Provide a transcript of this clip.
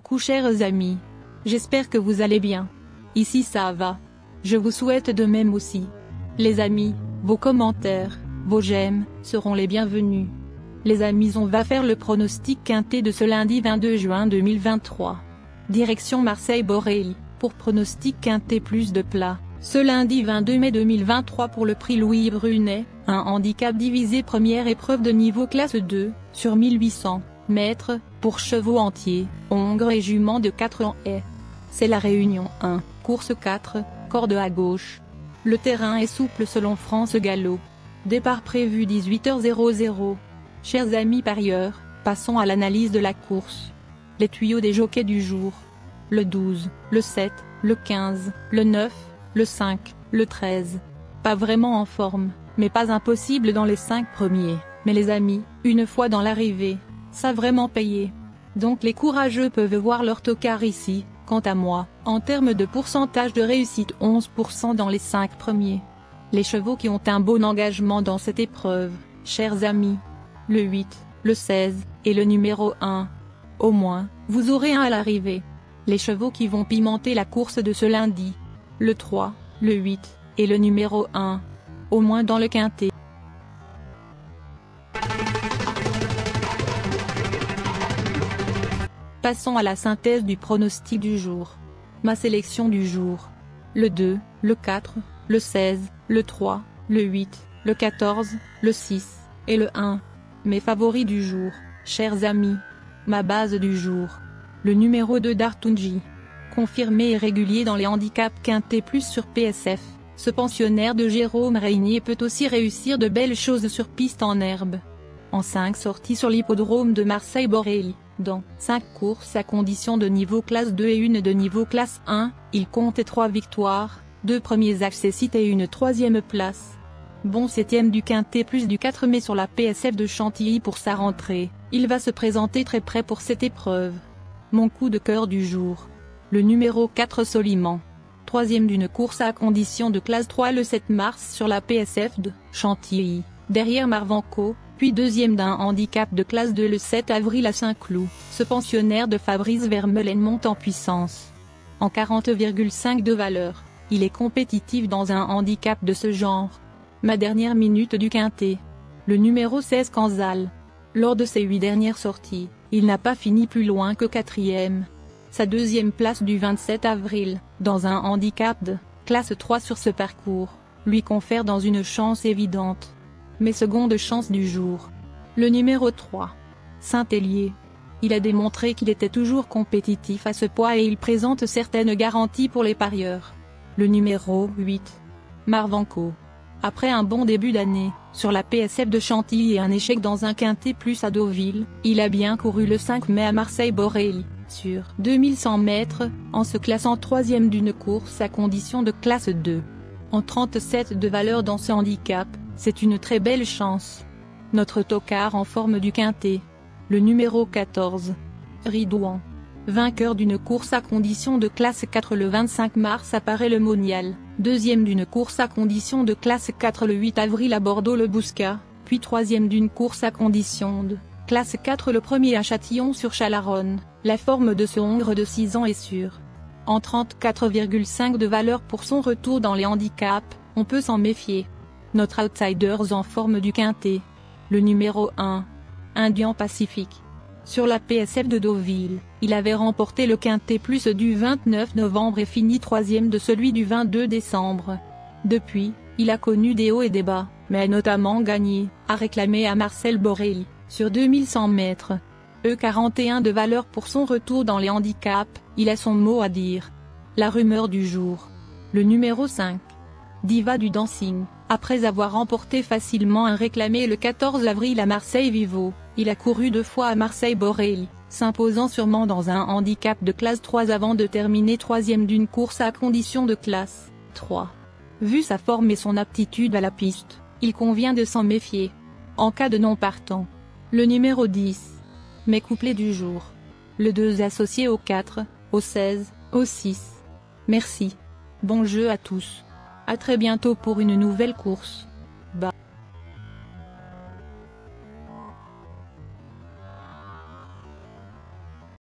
beaucoup chers amis. J'espère que vous allez bien. Ici ça va. Je vous souhaite de même aussi. Les amis, vos commentaires, vos j'aime, seront les bienvenus. Les amis, on va faire le pronostic quintet de ce lundi 22 juin 2023. Direction Marseille-Borély, pour pronostic quintet plus de plats. Ce lundi 22 mai 2023 pour le prix Louis Brunet, un handicap divisé première épreuve de niveau classe 2, sur 1800 mètres, pour chevaux entiers, hongres et juments de 4 ans et. C'est la Réunion 1, course 4, corde à gauche. Le terrain est souple selon France Gallo. Départ prévu 18h00. Chers amis parieurs, passons à l'analyse de la course. Les tuyaux des jockeys du jour. Le 12, le 7, le 15, le 9, le 5, le 13. Pas vraiment en forme, mais pas impossible dans les 5 premiers. Mais les amis, une fois dans l'arrivée, ça vraiment payé. Donc les courageux peuvent voir leur tocard ici. Quant à moi, en termes de pourcentage de réussite 11% dans les 5 premiers. Les chevaux qui ont un bon engagement dans cette épreuve, chers amis. Le 8, le 16, et le numéro 1. Au moins, vous aurez un à l'arrivée. Les chevaux qui vont pimenter la course de ce lundi. Le 3, le 8, et le numéro 1. Au moins dans le quintet. Passons à la synthèse du pronostic du jour. Ma sélection du jour. Le 2, le 4, le 16, le 3, le 8, le 14, le 6, et le 1. Mes favoris du jour, chers amis. Ma base du jour. Le numéro 2 d'Artunji. Confirmé et régulier dans les handicaps quintet plus sur PSF, ce pensionnaire de Jérôme Régnier peut aussi réussir de belles choses sur piste en herbe. En 5 sorties sur l'hippodrome de Marseille-Borély, dans 5 courses à condition de niveau classe 2 et une de niveau classe 1, il compte 3 victoires, 2 premiers accessites et une 3e place. Bon 7e du quintet plus du 4 mai sur la PSF de Chantilly pour sa rentrée, il va se présenter très prêt pour cette épreuve. Mon coup de cœur du jour. Le numéro 4 Soliman. 3e d'une course à condition de classe 3 le 7 mars sur la PSF de Chantilly, derrière Marvanco, puis 2e d'un handicap de classe 2 le 7 avril à Saint-Cloud. Ce pensionnaire de Fabrice Vermeulen monte en puissance. En 40,5 de valeur, il est compétitif dans un handicap de ce genre. Ma dernière minute du quintet. Le numéro 16 Canzal. Lors de ses 8 dernières sorties, il n'a pas fini plus loin que 4e. Sa 2e place du 27 avril, dans un handicap de classe 3 sur ce parcours, lui confère dans une chance évidente. Mes secondes chances du jour. Le numéro 3. Saint-Hélier. Il a démontré qu'il était toujours compétitif à ce poids et il présente certaines garanties pour les parieurs. Le numéro 8. Marvanco. Après un bon début d'année, sur la PSF de Chantilly et un échec dans un quintet plus à Deauville, il a bien couru le 5 mai à Marseille-Borély, sur 2100 mètres, en se classant 3e d'une course à condition de classe 2. En 37 de valeur dans ce handicap, c'est une très belle chance. Notre tocard en forme du quintet. Le numéro 14. Ridouan. Vainqueur d'une course à condition de classe 4 le 25 mars à Paray-le-Monial, 2e d'une course à condition de classe 4 le 8 avril à Bordeaux-le-Bouscat, puis 3e d'une course à condition de classe 4 le 1er à Châtillon-sur-Chalaronne. La forme de ce hongre de 6 ans est sûre. En 34,5 de valeur pour son retour dans les handicaps, on peut s'en méfier. Notre outsiders en forme du quintet. Le numéro 1. Indian Pacifique. Sur la PSF de Deauville, il avait remporté le quintet plus du 29 novembre et fini 3e de celui du 22 décembre. Depuis, il a connu des hauts et des bas, mais a notamment gagné, a réclamé à Marseille-Borély, sur 2100 mètres. E41 de valeur pour son retour dans les handicaps, il a son mot à dire. La rumeur du jour. Le numéro 5. Diva du dancing. Après avoir remporté facilement un réclamé le 14 avril à Marseille-Vivo, il a couru 2 fois à Marseille-Borély, s'imposant sûrement dans un handicap de classe 3 avant de terminer 3e d'une course à condition de classe 3. Vu sa forme et son aptitude à la piste, il convient de s'en méfier. En cas de non partant. Le numéro 10. Mes couplets du jour. Le 2 associé au 4, au 16, au 6. Merci. Bon jeu à tous. À très bientôt pour une nouvelle course. Bye.